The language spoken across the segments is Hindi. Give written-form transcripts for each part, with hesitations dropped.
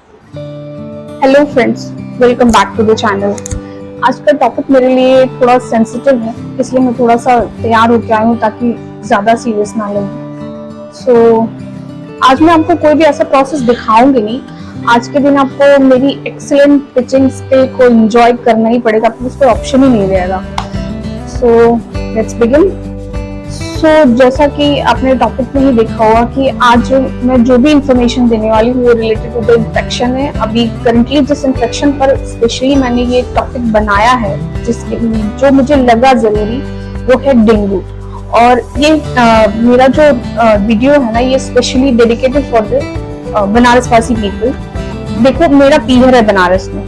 Hello friends, welcome back to the channel. आज का टॉपिक मेरे लिए थोड़ा सेंसिटिव है, इसलिए मैं थोड़ा सा तैयार होकर आई हूँ ताकि ज़्यादा सीरियस ना लगे। आज मैं आपको कोई भी ऐसा प्रोसेस दिखाऊंगी नहीं। आज के दिन आपको मेरी एक्सीलेंट पिचिंग स्किल को एंजॉय करना ही पड़ेगा, आपको उसका ऑप्शन ही नहीं रहेगा। Let's begin. जैसा कि आपने टॉपिक में ही देखा होगा कि आज मैं जो भी इंफॉर्मेशन देने वाली हूँ वो रिलेटेड टू द इन्फेक्शन है। अभी करंटली जिस इन्फेक्शन पर स्पेशली मैंने ये टॉपिक बनाया है, जिसके जो मुझे लगा जरूरी, वो है डेंगू। और ये मेरा जो वीडियो है ना, ये specially dedicated for the Banaras वासी पीपल। देखो, मेरा पीहर है बनारस में,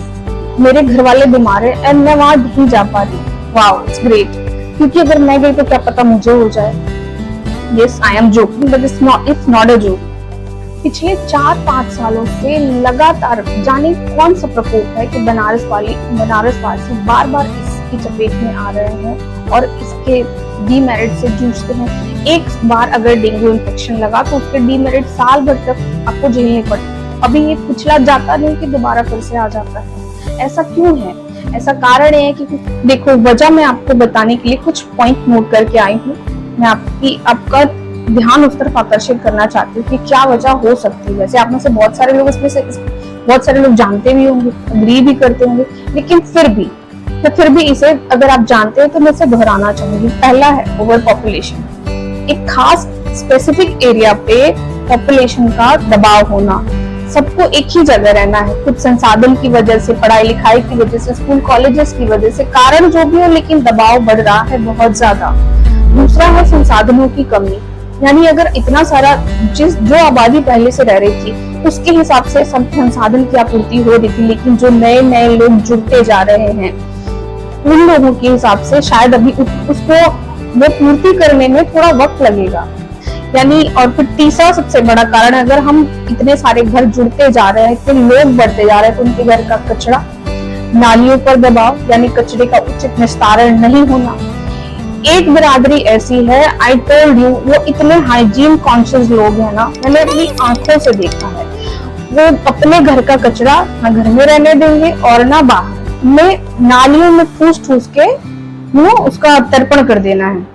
मेरे घर वाले बीमार है एंड मैं वहां नहीं जा पा रही। वाओ, इट्स ग्रेट, क्योंकि अगर मैं गई तो क्या पता मुझे हो जाए। Yes, I am joking, but it's not a joke. पिछले 4-5 सालों से लगातार जाने कौन सा प्रकोप है कि बनारस वासी बार बार इसकी चपेट में आ रहे हैं और इसके डीमेरिट से जूझते हैं। एक बार अगर डेंगू इन्फेक्शन लगा तो उसके डीमेरिट साल भर तक आपको झेलने पड़ते। अभी ये पिछला जाता नहीं कि दोबारा फिर से आ जाता है। ऐसा क्यों है? ऐसा कारण है कि देखो, वजह मैं आपको बताने के लिए कुछ पॉइंट नोट करके आई हूँ। मैं आपका ध्यान उस तरफ आकर्षित करना चाहती हूँ कि क्या वजह हो सकती है। वैसे आप में से बहुत सारे लोग जानते भी होंगे, अग्री भी करते होंगे, लेकिन फिर भी इसे अगर आप जानते हैं तो मैं इसे दोहराना चाहूंगी। पहला है ओवर पॉपुलेशन। एक खास स्पेसिफिक एरिया पे पॉपुलेशन का दबाव होना। सबको एक ही जगह रहना है, कुछ संसाधन की वजह से, पढ़ाई लिखाई की वजह से, स्कूल कॉलेजेस की वजह से, कारण जो भी हो, लेकिन दबाव बढ़ रहा है बहुत ज्यादा। दूसरा है संसाधनों की कमी, यानी अगर इतना सारा जो आबादी पहले से रह रही थी उसके हिसाब से संसाधन की आपूर्ति हो रही थी, लेकिन जो नए लोग जुड़ते जा रहे हैं उन लोगों के हिसाब से शायद अभी उसको वो पूर्ति करने में थोड़ा वक्त लगेगा। यानी और फिर तीसरा सबसे बड़ा कारण, अगर हम इतने सारे घर जुड़ते जा रहे हैं, तो लोग बढ़ते जा रहे हैं, तो उनके घर का कचरा, नालियों पर दबाव, यानी कचरे का उचित निस्तारण नहीं होना। एक बिरादरी ऐसी है, आई टोल्ड यू, वो इतने हाइजीन कॉन्शियस लोग हैं ना, मैंने अपनी आंखों से देखा है। वो अपने घर का कचरा ना घर में रहने देंगे और ना बाहर में, नालियों में ठूस के वो उसका तर्पण कर देना है।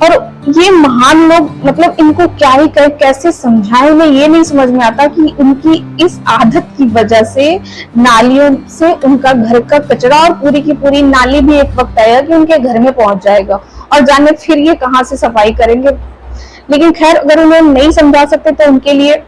और ये महान लोग, मतलब इनको क्या ही कहे, कैसे समझाएं, उन्हें ये नहीं समझ में आता कि उनकी इस आदत की वजह से नालियों से उनका घर का कचरा और पूरी की पूरी नाली भी एक वक्त आएगा कि उनके घर में पहुंच जाएगा, और जाने फिर ये कहां से सफाई करेंगे। लेकिन खैर, अगर उन्हें नहीं समझा सकते तो उनके लिए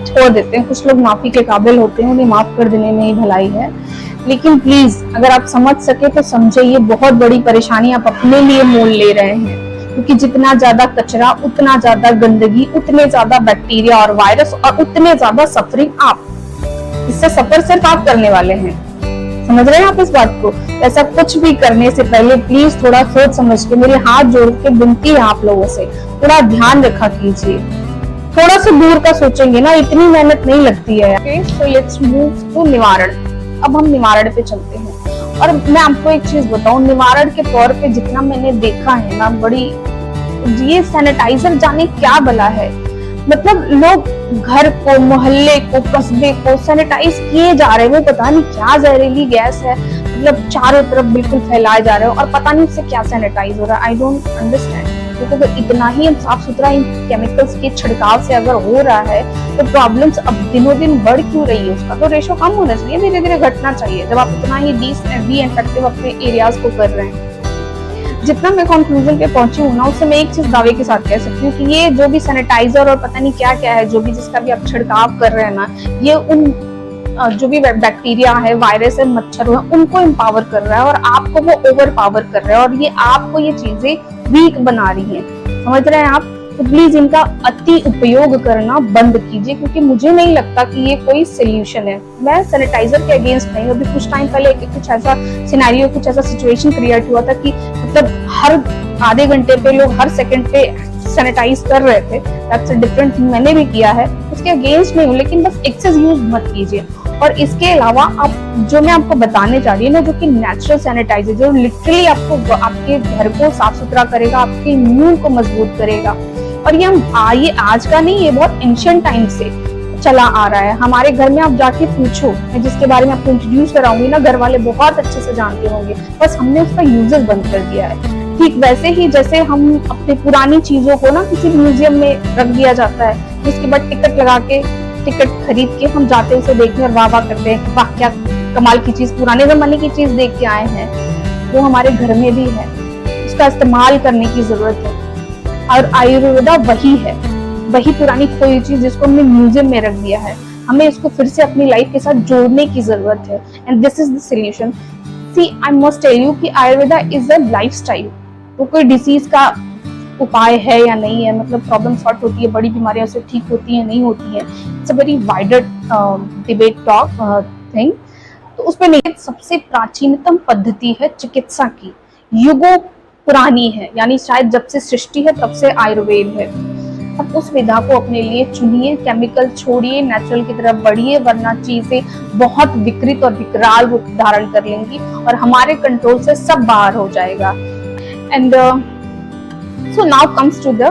छोड़ देते हैं। कुछ लोग माफी के काबिल होते हैं, उन्हें माफ कर देने में ही भलाई है। लेकिन प्लीज, अगर आप समझ सके तो समझे, ये बहुत बड़ी परेशानी आप अपने लिए मोल ले रहे हैं, क्योंकि जितना ज्यादा कचरा, उतना ज्यादा गंदगी, उतने ज्यादा बैक्टीरिया और वायरस, और उतने ज्यादा सफरिंग आप। इससे सफर सिर्फ आप करने वाले हैं। समझ रहे हैं आप इस बात को? ऐसा कुछ भी करने से पहले प्लीज थोड़ा सोच समझ के, मेरे हाथ जोड़ के विनती है आप लोगों से, थोड़ा ध्यान रखा कीजिए। थोड़ा सा दूर का सोचेंगे ना, इतनी मेहनत नहीं लगती है। सो लेट्स मूव टू निवारण। अब हम निवारण पे चलते हैं। और मैं आपको एक चीज बताऊं, निवारण के तौर पे जितना मैंने देखा है ना, बड़ी ये सैनिटाइजर जाने क्या बला है। मतलब लोग घर को, मोहल्ले को, कस्बे को सैनिटाइज किए जा रहे हैं। वो पता नहीं क्या जहरीली गैस है, मतलब चारों तरफ बिल्कुल फैलाए जा रहे हो, और पता नहीं उससे क्या सैनिटाइज हो रहा है। I don't understand. तो अगर इतना ही हम साफ सुथरा इन केमिकल्स के छिड़काव से अगर हो रहा है, तो प्रॉब्लम्स अब दिनों दिन बढ़ क्यों रही है? उसका तो रेशो कम होना चाहिए, धीरे धीरे घटना चाहिए, जब आप इतना ही डी-इन्फेक्टिव अपने एरियाज को कर रहे हैं। जितना मैं कंक्लूजन पे पहुंची हूँ ना, उससे मैं एक चीज दावे के साथ कह सकती हूँ कि ये जो भी सैनिटाइजर और पता नहीं क्या क्या है, जो भी जिसका भी आप छिड़काव कर रहे हैं ना, ये उन जो भी बैक्टीरिया है, वायरस है, मच्छर है, उनको एम्पावर कर रहा है, और आपको वो ओवर पावर कर रहा है, और ये आपको ये चीजें वीक बना रही है। समझ रहे हैं आप? तो प्लीज इनका अति उपयोग करना बंद कीजिए, क्योंकि मुझे नहीं लगता कि ये कोई सोल्यूशन है। मैं सैनिटाइजर के अगेंस्ट नहीं हूँ। अभी कुछ टाइम पहले कुछ ऐसा सिनेरियो, कुछ ऐसा सिचुएशन क्रिएट हुआ था कि मतलब हर आधे घंटे पे लोग हर सेकंड पे सैनिटाइज कर रहे थे। दैट्स अ डिफरेंट थिंग, मैंने भी किया है, उसके अगेंस्ट नहीं हूँ, लेकिन बस एक्सेस यूज मत कीजिए। और इसके अलावा आप जो मैं आपको बताने जा रही हूँ ना, जो कि नेचुरल सैनिटाइजर, जो लिटरली आपको आपके घर को साफ सुथरा करेगा, आपके इम्यून को मजबूत करेगा, और ये आज का नहीं, ये बहुत एंशिएंट टाइम से चला आ रहा है। हमारे घर में आप जाके पूछो, मैं जिसके बारे में आपको इंट्रोड्यूस कराऊंगी ना, घर वाले बहुत अच्छे से जानते होंगे, बस हमने उसका यूजेस बंद कर दिया है। ठीक वैसे ही जैसे हम अपनी पुरानी चीजों को ना किसी म्यूजियम में रख दिया जाता है, जिसके बाद टिकट लगा के, टिकट खरीद के हम जाते हैं उसे देखने और वाह वाह करते हैं, वाह क्या कमाल की चीज, पुराने जमाने की चीज देख के आए हैं। वो हमारे घर में भी है, उसका इस्तेमाल करने की जरूरत है। और आयुर्वेदा वही है, वही पुरानी कोई चीज जिसको हमने म्यूजियम में रख दिया है, हमें इसको फिर से अपनी लाइफ के साथ जोड़ने की जरूरत है। And this is the solution. See I must tell you कि आयुर्वेदा इज अ लाइफस्टाइल। वो कोई डिसीज का उपाय है या नहीं है, मतलब प्रॉब्लम सॉर्ट होती है, बड़ी बीमारियां से ठीक होती है नहीं होती है, it's a very wider debate talk thing. तो उसमें नहीं, सबसे प्राचीनतम पद्धति है चिकित्सा की, युगों पुरानी है, यानी शायद जब से सृष्टि है तब से आयुर्वेद है। अब उस विधा को अपने लिए चुनिए, केमिकल छोड़िए, नेचुरल की तरफ बढ़िए, वरना चीजें बहुत विकृत और विकराल रूप धारण कर लेंगी और हमारे कंट्रोल से सब बाहर हो जाएगा। And so now comes to the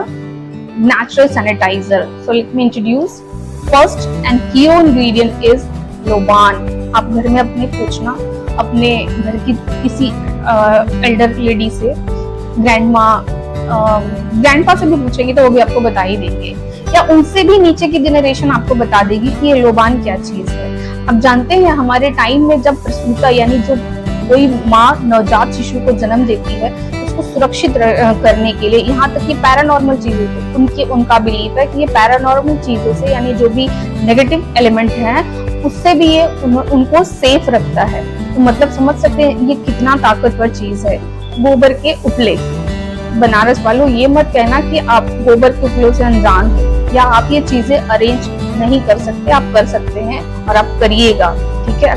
natural sanitizer. So let me introduce. First and key ingredient is लोबान। आप घर में अपने पूछना, अपने घर की किसी एल्डर लेडी से, ग्रैंडपा से भी पूछेंगे तो वो भी आपको बता ही देंगे, या उनसे भी नीचे की जनरेशन आपको बता देगी कि ये लोबान क्या चीज है। अब जानते हैं हमारे टाइम में जब प्रसूता यानी जो कोई माँ नवजात शिशु को जन्म देती है, उसको सुरक्षित करने के लिए, यहाँ तक कि पैरानॉर्मल चीजों से, उनका बिलीफ है कि ये पैरानॉर्मल चीजों से यानी जो भी नेगेटिव एलिमेंट हैं उससे भी ये उनको सेफ रखता है। तो मतलब समझ सकते हैं ये कितना ताकतवर चीज है। गोबर के उपले, बनारस वालों ये मत कहना कि आप गोबर के उपलों से अनजान हो या आप ये चीजें अरेंज नहीं कर सकते, आप कर सकते हैं और आप करिएगा, ठीक है।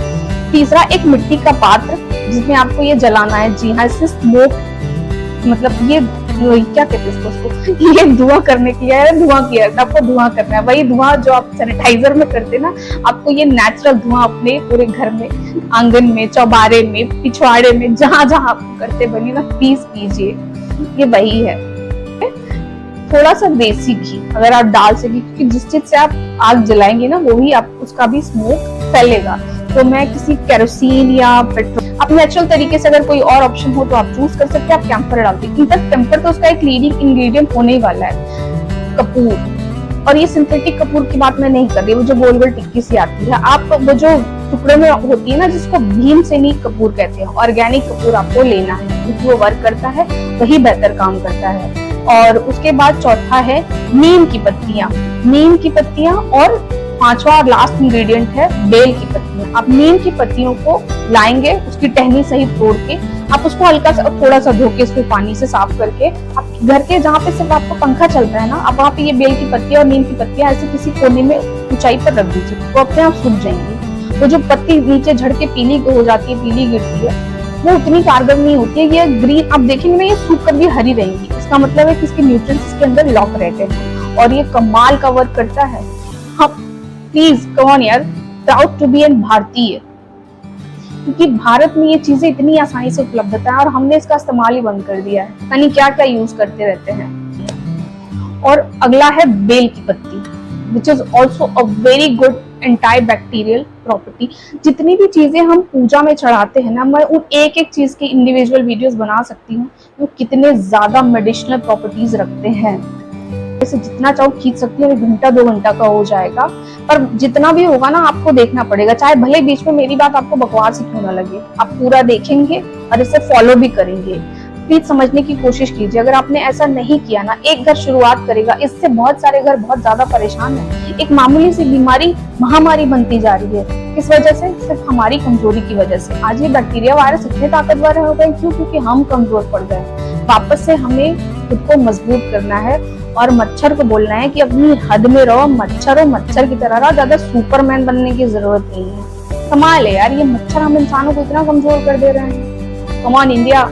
तीसरा, एक मिट्टी का पात्र जिसमें आपको ये जलाना है। जी हाँ, इससे स्मोक, मतलब ये क्या कहते हैं उसको, ये धुआं करने के लिए धुआं किया, आपको धुआं करना है, वही धुआं जो आप सैनिटाइजर में करते ना, आपको ये नेचुरल धुआं अपने पूरे घर में, आंगन में, चौबारे में, पिछवाड़े में, जहां जहां आप करते बनिए ना, प्लीज कीजिए, ये वही है। थोड़ा सा देसी घी अगर आप डाल सके, क्योंकि जिस चीज से आप आग जलाएंगे ना वो ही आप उसका भी स्मोक फैलेगा। तो मैं किसी केरोसिन या पेट्रोल, आप नेचुरल तरीके से अगर कोई और ऑप्शन हो तो आप चूज कर सकते हैं, आप कैंपर डालते हैं। इनफैक्ट कैंपर तो उसका एक लीडिंग इंग्रेडिएंट होने ही वाला है। कपूर, और ये सिंथेटिक कपूर की बात मैं नहीं कर रही, वो जो गोल गोल टिक्की सी आती है, आप वो जो टुकड़े में होती है ना, जिसको भीम से नहीं कपूर कहते हैं, ऑर्गेनिक कपूर आपको लेना है, क्योंकि वो वर्क करता है, वही बेहतर काम करता है। और उसके बाद चौथा है नीम की पत्तियां, नीम की पत्तियां, और पांचवा और लास्ट इंग्रेडिएंट है बेल की पत्तियां। आप नीम की पत्तियों को लाएंगे, उसकी टहनी सही तोड़ के, आप उसको हल्का सा थोड़ा सा धो के इसको पानी से साफ करके, आप घर के जहाँ पे सिर्फ आपको पंखा चल रहा है ना, आप वहाँ पे ये बेल की पत्तियां और नीम की पत्तियां ऐसे किसी कोने में ऊंचाई पर रख दीजिए, वो अपने आप सूख जाएंगी। वो जो पत्ती नीचे झड़ के पीली हो जाती है, पीली गिरती है, वो उतनी कारगर नहीं होती है। ये ग्रीन आप देखेंगे ना, ये सूख कर भी हरी रहेंगी, इसका मतलब है कि इसके न्यूट्रिएंट्स इसके अंदर लॉक रहते हैं और ये कमाल का वर्क करता है। हम प्लीज कम ऑन यार, प्राउड टू बी एन भारतीय, क्योंकि भारत में ये चीजें इतनी आसानी से उपलब्ध है और हमने इसका इस्तेमाल ही बंद कर दिया है, यानी क्या क्या यूज करते रहते हैं। और अगला है बेल की पत्ती, which is also a very good anti bacterial property. जितनी भी चीजें हम पूजा में चढ़ाते हैं ना, मैं उन एक एक चीज की इंडिविजुअल वीडियोस बना सकती हूँ, वो कितने ज्यादा मेडिसिनल प्रॉपर्टीज रखते हैं। जैसे जितना चाहो खींच सकती हूँ, 1 घंटा 2 घंटा का हो जाएगा, पर जितना भी होगा ना आपको देखना पड़ेगा, चाहे भले बीच में मेरी बात आपको बकवास ही क्यों ना लगे, आप पूरा देखेंगे और इसे फॉलो भी करेंगे। प्लीज समझने की कोशिश कीजिए। अगर आपने ऐसा नहीं किया ना, एक घर शुरुआत करेगा, इससे बहुत सारे घर बहुत ज्यादा परेशान है। एक मामूली सी बीमारी महामारी बनती जा रही है, किस वजह से? सिर्फ हमारी कमजोरी की वजह से। आज ये बैक्टीरिया वायरस इतने ताकतवर हो गए, क्यों? क्योंकि हम कमजोर पड़ गए। वापस से हमें खुद को मजबूत करना है और मच्छर को बोलना है कि अपनी हद में रहो, मच्छर हो मच्छर की तरह रहो, ज्यादा सुपरमैन बनने की जरूरत नहीं है। कमाल है यार, ये मच्छर हम इंसानों को इतना कमजोर कर दे रहे हैं। Come on India.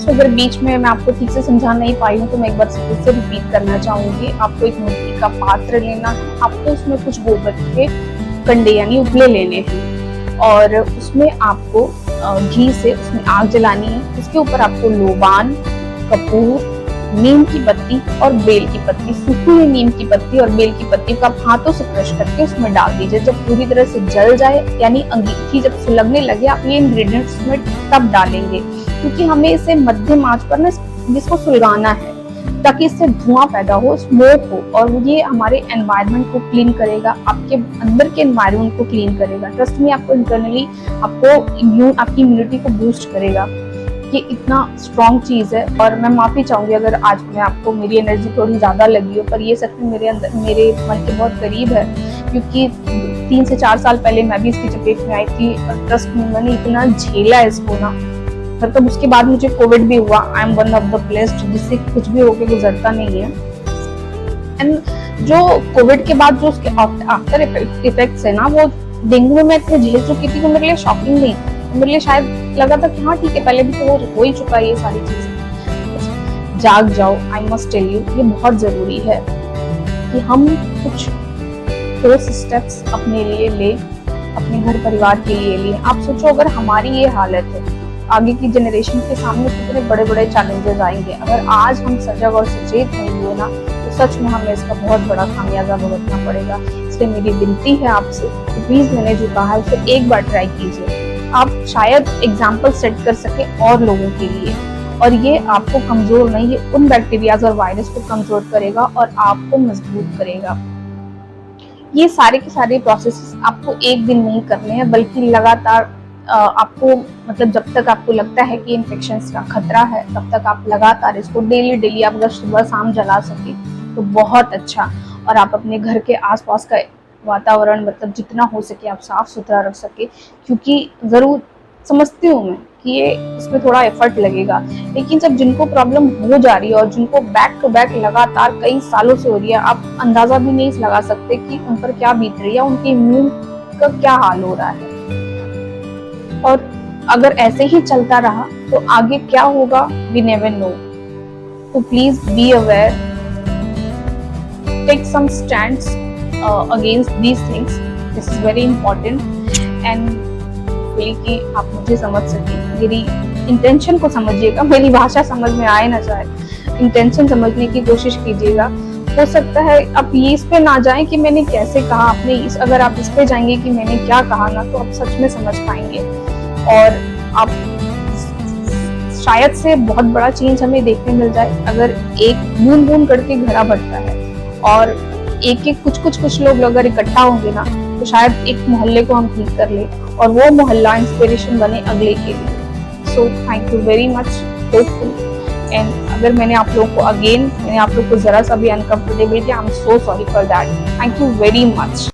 अगर बीच में मैं आपको ठीक से समझा नहीं पाई हूँ तो मैं एक बार फिर से रिपीट करना चाहूंगी। आपको एक मिट्टी का पात्र लेना है, आपको उसमें कुछ गोबर के कंडे यानी उपले लेने हैं और उसमें आपको घी से उसमें आग जलानी है। उसके ऊपर आपको लोबान, कपूर नीम की पत्ती और बेल की पत्ती, सूखी हुई नीम की पत्ती और बेल की पत्ती को आप हाथों से क्रश करके उसमें डाल दीजिए। जब पूरी तरह से जल जाए यानी अंगीठी जब सुलगने लगे, आप ये इंग्रेडिएंट्स में तब डालेंगे, क्योंकि हमें इसे मध्यम आंच पर ना इसको सुलगाना है ताकि इससे धुआं पैदा हो, स्मोक हो, और ये हमारे एनवायरनमेंट को क्लीन करेगा, आपके अंदर के एनवायरनमेंट को क्लीन करेगा। ट्रस्ट में आपको इंटरनली आपकी इम्यूनिटी को बूस्ट करेगा। ये इतना स्ट्रॉन्ग चीज है। और मैं माफी चाहूंगी अगर आज मैं आपको मेरी एनर्जी थोड़ी ज्यादा लगी हो, पर ये सच में मेरे मन के बहुत करीब है, क्योंकि 3 से 4 साल पहले मैं भी इसकी चपेट में आई थी और ट्रस्ट में मैंने इतना झेला इसको ना, मतलब उसके बाद मुझे कोविड भी हुआ। I am one of the blessed जिससे कुछ भी होके गुजरता नहीं है। एंड जो कोविड के बाद जो उसके आफ्टर इफेक्ट्स है ना, वो डेंगू में मैं इतने झेल चुकी थी कि मेरे लिए शॉकिंग नहीं, मेरे लिए शायद लगा था कि हाँ ठीक है, पहले भी तो हो ही चुका है ये सारी चीजें। जाग जाओ, आई मस्ट टेल यू, ये बहुत जरूरी है कि हम कुछ ठोस स्टेप्स अपने लिए ले, अपने घर परिवार के लिए ले। आप सोचो अगर हमारी ये हालत है, आगे की जनरेशन के सामने कितने बड़े बड़े चैलेंजेस आएंगे। अगर आज हम सजग और सचेत नहीं हुए ना, तो सच में हमें इसका बहुत बड़ा खामियाजा भुगतना पड़ेगा। इसलिए मेरी विनती है आपसे कि प्लीज मैंने जो कहा है उसे एक बार ट्राई कीजिए। आप शायद एग्जाम्पल सेट कर सके और लोगों के लिए, और ये आपको कमजोर नहीं, ये उन बैक्टीरियाज और वायरस को कमजोर करेगा और आपको मजबूत करेगा। ये सारे के सारे प्रोसेस आपको एक दिन नहीं करने हैं, बल्कि लगातार आपको, मतलब जब तक आपको लगता है कि इन्फेक्शन का खतरा है, तब तक आप लगातार इसको डेली आप अगर सुबह शाम जला सके तो बहुत अच्छा। और आप अपने घर के आसपास का वातावरण, मतलब जितना हो सके आप साफ सुथरा रख सके, क्योंकि जरूर समझती हूँ मैं कि ये इसमें थोड़ा एफर्ट लगेगा, लेकिन जब जिनको प्रॉब्लम हो जा रही है और जिनको बैक टू बैक लगातार कई सालों से हो रही है, आप अंदाजा भी नहीं लगा सकते कि उन पर क्या बीत रही है, उनके इम्यून का क्या हाल हो रहा है। और अगर ऐसे ही चलता रहा तो आगे क्या होगा, वी नेवर नो। तो please be aware, take some stands against these things, this is very important. And कि आप मुझे समझ सके, मेरी इंटेंशन को समझिएगा, मेरी भाषा समझ में आए ना जाए, इंटेंशन समझने की कोशिश कीजिएगा। हो सकता है आप ये इस पे ना जाएं कि मैंने कैसे कहा, आपने अगर आप इस पे जाएंगे कि मैंने क्या कहा ना, तो आप सच में समझ पाएंगे और आप शायद से बहुत बड़ा चेंज हमें देखने मिल जाए। अगर एक बूंद बूंद करके घड़ा भरता है और एक एक कुछ लोग अगर इकट्ठा होंगे ना, तो शायद एक मोहल्ले को हम ठीक कर ले और वो मोहल्ला इंस्पिरेशन बने अगले के लिए। So thank you very much, hopeful. And अगर मैंने आप लोगों को जरा सा भी अनकंफर्टेबल किया, I am so sorry for that. Thank you very much.